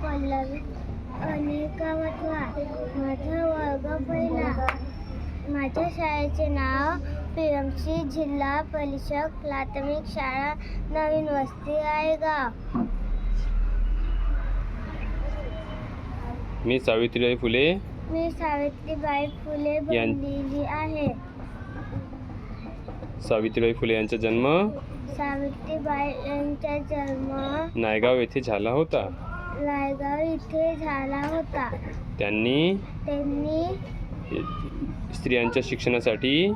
पल्लवी अनिकावतवा. माझा वर्ग पहिला. माझ्या शाळेचे नाव पीएमसी जिल्हा परिषद प्राथमिक शाळा नवीन वस्ती आयगाव. मी सावित्रीबाई फुले बनलेली आहे. सावित्रीबाई फुले यांचा जन्म सावित्रीबाई यांचा जन्म नायगाव येथे झाला होता. नायगाव इथे झाला होता. त्यांनी स्त्रियांच्या शिक्षणासाठी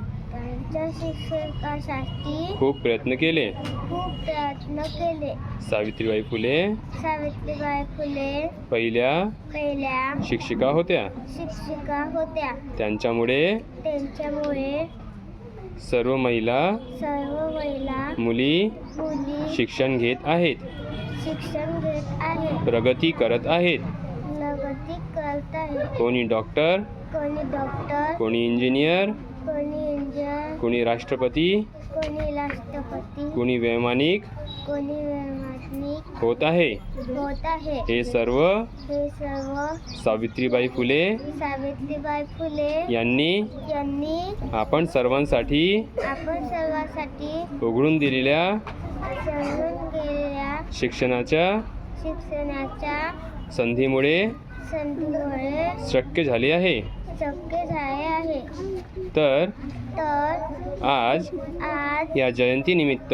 खूप प्रयत्न केले. सावित्रीबाई फुले पहिल्या शिक्षिका होत्या. त्यांच्यामुळे सर्व महिला मुली शिक्षण घेत आहेत. प्रगती करत आहेत. कोणी डॉक्टर, कोणी इंजिनियर, कोणी राष्ट्रपती, कोणी वैमानिक होत आहे. हे सर्व सावित्रीबाई फुले यांनी आपण सर्वांसाठी उघडून दिलेल्या शिक्षणाच्या संधीमुळे शक्य झाले आहे. तर आज या जयंतीनिमित्त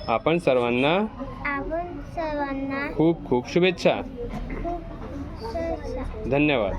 आपण सर्वांना खूप खूप शुभेच्छा. धन्यवाद.